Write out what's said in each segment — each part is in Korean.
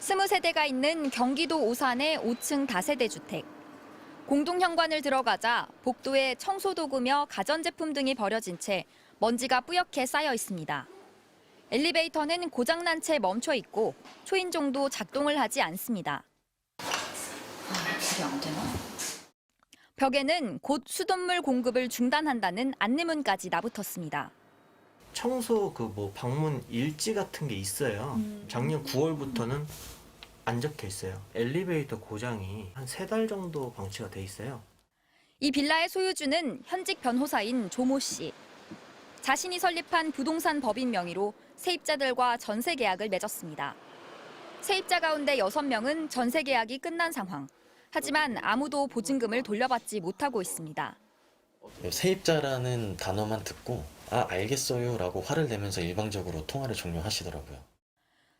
20세대가 있는 경기도 오산의 5층 다세대 주택. 공동 현관을 들어가자 복도에 청소도구며 가전제품 등이 버려진 채 먼지가 뿌옇게 쌓여 있습니다. 엘리베이터는 고장난 채 멈춰 있고 초인종도 작동을 하지 않습니다. 이게 안 되나? 벽에는 곧 수돗물 공급을 중단한다는 안내문까지 나붙었습니다. 청소 방문 일지 같은 게 있어요. 작년 9월부터는 안 적혀 있어요. 엘리베이터 고장이 한 3달 정도 방치가 돼 있어요. 이 빌라의 소유주는 현직 변호사인 조모 씨. 자신이 설립한 부동산 법인 명의로 세입자들과 전세 계약을 맺었습니다. 세입자 가운데 6명은 전세 계약이 끝난 상황. 하지만 아무도 보증금을 돌려받지 못하고 있습니다. 세입자라는 단어만 듣고 알겠어요 라고 화를 내면서 일방적으로 통화를 종료하시더라고요.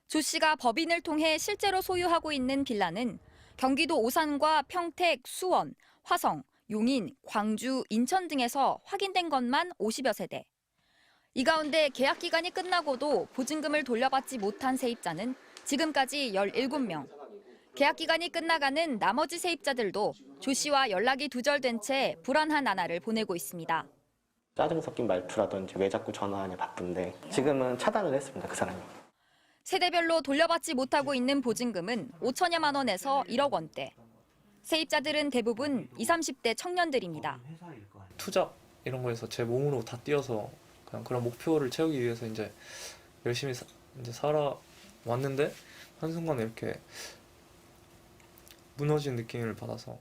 조 씨가 법인을 통해 실제로 소유하고 있는 빌라는 경기도 오산과 평택, 수원, 화성, 용인, 광주, 인천 등에서 확인된 것만 50여 세대. 이 가운데 계약 기간이 끝나고도 보증금을 돌려받지 못한 세입자는 지금까지 17명. 계약 기간이 끝나가는 나머지 세입자들도 조 씨와 연락이 두절된 채 불안한 나날을 보내고 있습니다. 짜증 섞인 말투라든지 왜 자꾸 전화하냐 바쁜데 지금은 차단을 했습니다, 그 사람이. 세대별로 돌려받지 못하고 있는 보증금은 5천여만 원에서 1억 원대. 세입자들은 대부분 20, 30대 청년들입니다. 투잡 이런 거에서 제 몸으로 다 뛰어서 그냥 그런 목표를 채우기 위해서 이제 열심히 이제 살아왔는데 한순간에 이렇게 무너진 느낌을 받아서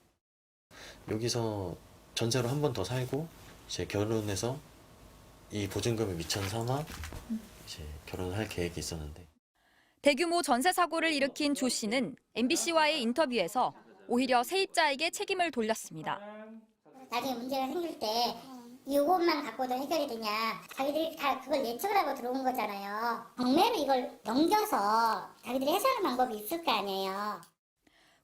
여기서 전세로 한 번 더 살고 이제 결혼해서 이 보증금을 미천 삼아 이제 결혼을 할 계획이 있었는데 대규모 전세 사고를 일으킨 조 씨는 MBC와의 인터뷰에서 오히려 세입자에게 책임을 돌렸습니다. 나중에 문제가 생길 때 이것만 갖고도 해결이 되냐. 자기들이 다 그걸 예측을 하고 들어온 거잖아요. 경매로 이걸 넘겨서 자기들이 해소하는 방법이 있을 거 아니에요.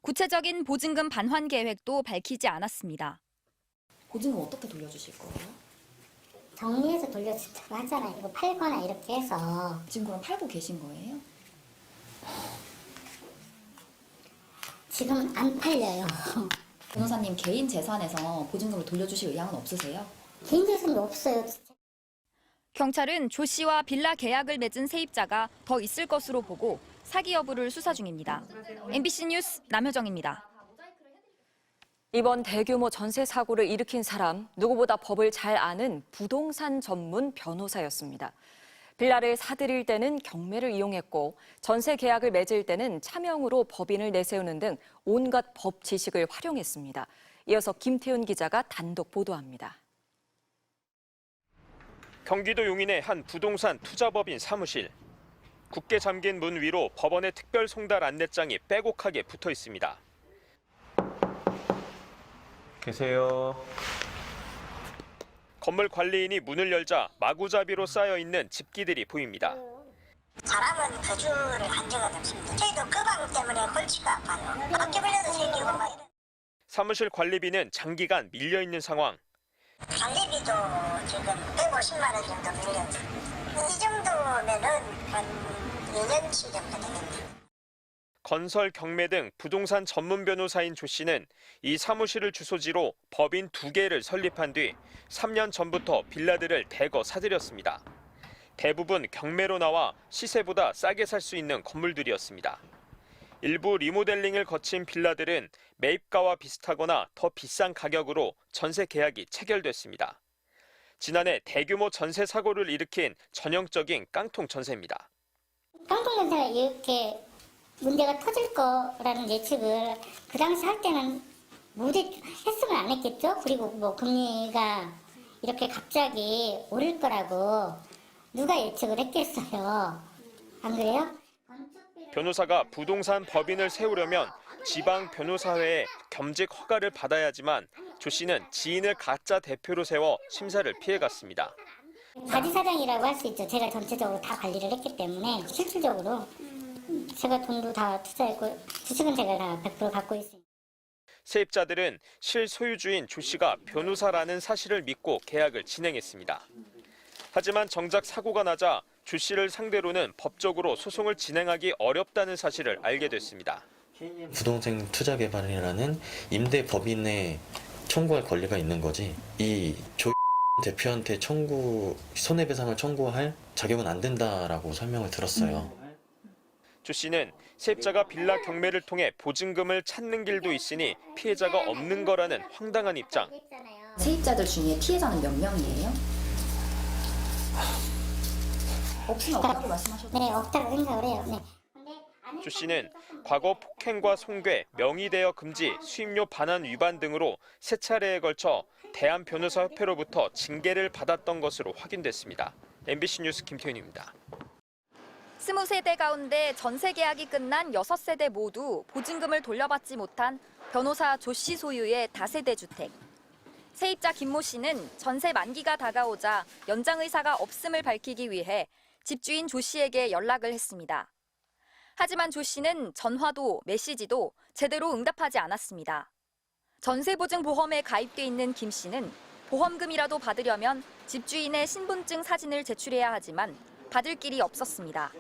구체적인 보증금 반환 계획도 밝히지 않았습니다. 보증금 어떻게 돌려주실 거예요? 정리해서 돌려준다고 하잖아요. 이거 팔거나 이렇게 해서. 지금 그럼 팔고 계신 거예요? 지금은 안 팔려요. 변호사님 개인 재산에서 보증금을 돌려주실 의향은 없으세요? 개인 재산도 없어요. 경찰은 조 씨와 빌라 계약을 맺은 세입자가 더 있을 것으로 보고 사기 여부를 수사 중입니다. MBC 뉴스 남효정입니다. 이번 대규모 전세 사고를 일으킨 사람, 누구보다 법을 잘 아는 부동산 전문 변호사였습니다. 빌라를 사들일 때는 경매를 이용했고 전세 계약을 맺을 때는 차명으로 법인을 내세우는 등 온갖 법 지식을 활용했습니다. 이어서 김태훈 기자가 단독 보도합니다. 경기도 용인의 한 부동산 투자법인 사무실. 굳게 잠긴 문 위로 법원의 특별 송달 안내장이 빼곡하게 붙어 있습니다. 계세요. 건물 관리인이 문을 열자 마구잡이로 쌓여 있는 집기들이 보입니다. 사람은 거주를 한 적은 없습니다. 저희도 그 방 때문에 골치가 아파요. 바퀴 불려도 생기고 막 이런. 사무실 관리비는 장기간 밀려 있는 상황. 관리비도 지금 150만 원 정도 밀렸어요. 이 정도면은 한 2년치 정도 되겠네요. 건설, 경매 등 부동산 전문 변호사인 조 씨는 이 사무실을 주소지로 법인 2개를 설립한 뒤 3년 전부터 빌라들을 대거 사들였습니다. 대부분 경매로 나와 시세보다 싸게 살 수 있는 건물들이었습니다. 일부 리모델링을 거친 빌라들은 매입가와 비슷하거나 더 비싼 가격으로 전세 계약이 체결됐습니다. 지난해 대규모 전세 사고를 일으킨 전형적인 깡통 전세입니다. 깡통 전세가 이렇게 문제가 터질 거라는 예측을 그 당시 할 때는 했으면 안 했겠죠. 그리고 금리가 이렇게 갑자기 오를 거라고 누가 예측을 했겠어요. 안 그래요? 변호사가 부동산 법인을 세우려면 지방 변호사회의 겸직 허가를 받아야지만 조 씨는 지인을 가짜 대표로 세워 심사를 피해갔습니다. 바지사장이라고 할 수 있죠. 제가 전체적으로 다 관리를 했기 때문에 실질적으로 제가 돈도 다 투자했고 주식은 제가 다 100% 갖고 있습니다. 세입자들은 실소유주인 조 씨가 변호사라는 사실을 믿고 계약을 진행했습니다. 하지만 정작 사고가 나자 조 씨를 상대로는 법적으로 소송을 진행하기 어렵다는 사실을 알게 됐습니다. 부동산 투자 개발이라는 임대 법인에 청구할 권리가 있는 거지. 이 조 대표한테 손해배상을 청구할 자격은 안 된다라고 설명을 들었어요. 조 씨는 세입자가 빌라 경매를 통해 보증금을 찾는 길도 있으니 피해자가 없는 거라는 황당한 입장. 세입자들 중에 피해자는 몇 명이에요? 없으면 없다고 말씀하셨죠? 네, 없다고 생각을 해요. 네. 조 씨는 과거 폭행과 송괴, 명의대여 금지, 수임료 반환 위반 등으로 세 차례에 걸쳐 대한변호사협회로부터 징계를 받았던 것으로 확인됐습니다. MBC 뉴스 김태윤입니다. 20세대 가운데 전세 계약이 끝난 6세대 모두 보증금을 돌려받지 못한 변호사 조 씨 소유의 다세대 주택. 세입자 김모 씨는 전세 만기가 다가오자 연장 의사가 없음을 밝히기 위해 집주인 조 씨에게 연락을 했습니다. 하지만 조 씨는 전화도 메시지도 제대로 응답하지 않았습니다. 전세보증보험에 가입돼 있는 김 씨는 보험금이라도 받으려면 집주인의 신분증 사진을 제출해야 하지만 받을 길이 없었습니다.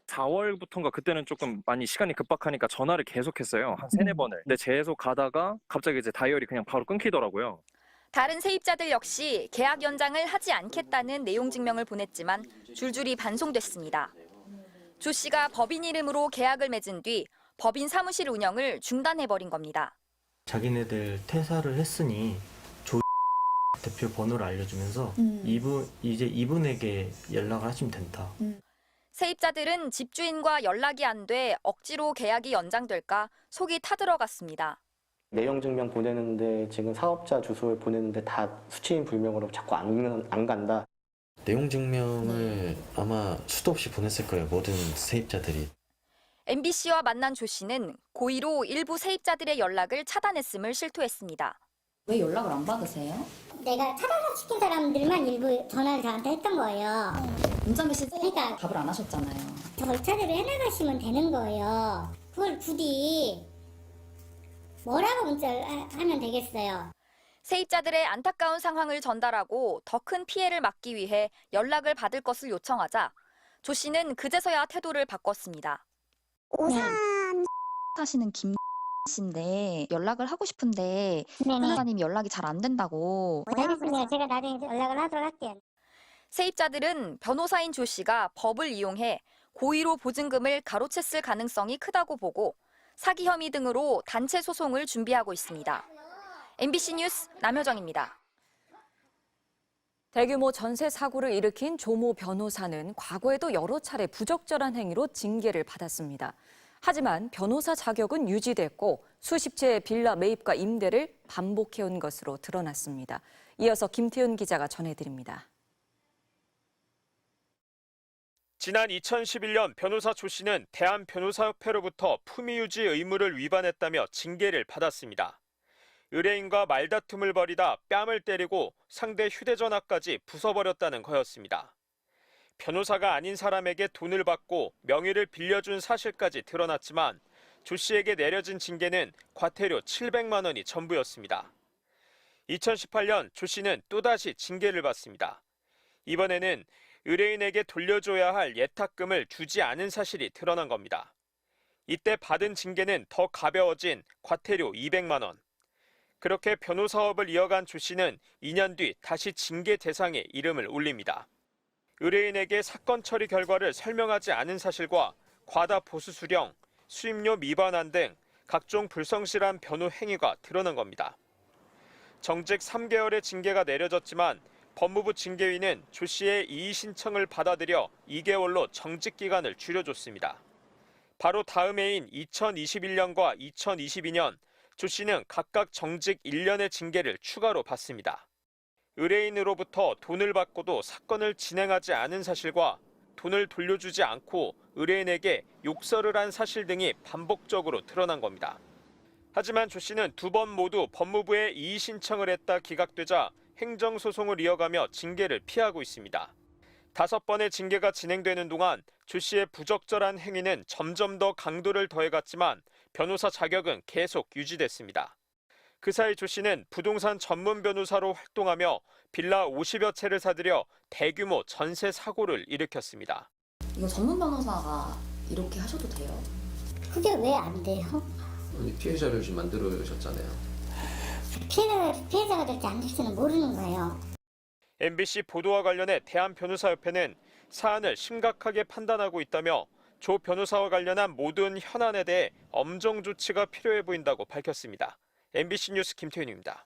4월부터인가 그때는 조금 많이 시간이 급박하니까 전화를 계속했어요. 한 3-4번을. 근데 계속 가다가 갑자기 이제 다이얼이 그냥 바로 끊기더라고요. 다른 세입자들 역시 계약 연장을 하지 않겠다는 내용 증명을 보냈지만 줄줄이 반송됐습니다. 조 씨가 법인 이름으로 계약을 맺은 뒤 법인 사무실 운영을 중단해버린 겁니다. 자기네들 퇴사를 했으니 조 대표 번호를 알려주면서 이분에게 연락을 하시면 된다. 세입자들은 집주인과 연락이 안 돼 억지로 계약이 연장될까 속이 타들어갔습니다. 내용 증명 보내는데 지금 사업자 주소를 보내는데 다 수취인 불명으로 자꾸 안 간다. 내용 증명을 아마 수도 없이 보냈을 거예요. 모든 세입자들이. MBC와 만난 조 씨는 고의로 일부 세입자들의 연락을 차단했음을 실토했습니다. 왜 연락을 안 받으세요? 내가 차단시킨 사람들만 일부 전화를 저한테 했던 거예요. 문자 메시지 그러니까 답을 안 하셨잖아요. 절차대로 해나가시면 되는 거예요. 그걸 부디 뭐라고 문자를 하면 되겠어요. 세입자들의 안타까운 상황을 전달하고 더 큰 피해를 막기 위해 연락을 받을 것을 요청하자 조 씨는 그제서야 태도를 바꿨습니다. 오산 사시는 김 씨인데 연락을 하고 싶은데 네네. 변호사님이 연락이 잘 안 된다고. 알겠습니다. 제가 나중에 연락을 하도록 할게요. 세입자들은 변호사인 조 씨가 법을 이용해 고의로 보증금을 가로챘을 가능성이 크다고 보고 사기 혐의 등으로 단체 소송을 준비하고 있습니다. MBC 뉴스 남효정입니다. 대규모 전세 사고를 일으킨 조모 변호사는 과거에도 여러 차례 부적절한 행위로 징계를 받았습니다. 하지만 변호사 자격은 유지됐고 수십 채의 빌라 매입과 임대를 반복해온 것으로 드러났습니다. 이어서 김태윤 기자가 전해드립니다. 지난 2011년 변호사 조 씨는 대한변호사협회로부터 품위유지 의무를 위반했다며 징계를 받았습니다. 의뢰인과 말다툼을 벌이다 뺨을 때리고 상대 휴대전화까지 부숴버렸다는 거였습니다. 변호사가 아닌 사람에게 돈을 받고 명의를 빌려준 사실까지 드러났지만 조 씨에게 내려진 징계는 과태료 700만 원이 전부였습니다. 2018년 조 씨는 또다시 징계를 받습니다. 이번에는 의뢰인에게 돌려줘야 할 예탁금을 주지 않은 사실이 드러난 겁니다. 이때 받은 징계는 더 가벼워진 과태료 200만 원. 그렇게 변호사업을 이어간 조 씨는 2년 뒤 다시 징계 대상에 이름을 올립니다. 의뢰인에게 사건 처리 결과를 설명하지 않은 사실과 과다 보수 수령, 수임료 미반환 등 각종 불성실한 변호 행위가 드러난 겁니다. 정직 3개월의 징계가 내려졌지만 법무부 징계위는 조 씨의 이의 신청을 받아들여 2개월로 정직 기간을 줄여줬습니다. 바로 다음 해인 2021년과 2022년 조 씨는 각각 정직 1년의 징계를 추가로 받습니다. 의뢰인으로부터 돈을 받고도 사건을 진행하지 않은 사실과 돈을 돌려주지 않고 의뢰인에게 욕설을 한 사실 등이 반복적으로 드러난 겁니다. 하지만 조 씨는 2번 모두 법무부에 이의 신청을 했다 기각되자 행정소송을 이어가며 징계를 피하고 있습니다. 5번의 징계가 진행되는 동안 조 씨의 부적절한 행위는 점점 더 강도를 더해갔지만 변호사 자격은 계속 유지됐습니다. 그 사이 조 씨는 부동산 전문 변호사로 활동하며 빌라 50여 채를 사들여 대규모 전세 사고를 일으켰습니다. 이거 전문 변호사가 이렇게 하셔도 돼요? 그게 왜 안 돼요? 피해자를 지금 만들어셨잖아요. 피해자가 될지 안 될지는 모르는 거예요. MBC 보도와 관련해 대한변호사협회는 사안을 심각하게 판단하고 있다며 조 변호사와 관련한 모든 현안에 대해 엄정 조치가 필요해 보인다고 밝혔습니다. MBC 뉴스 김태윤입니다.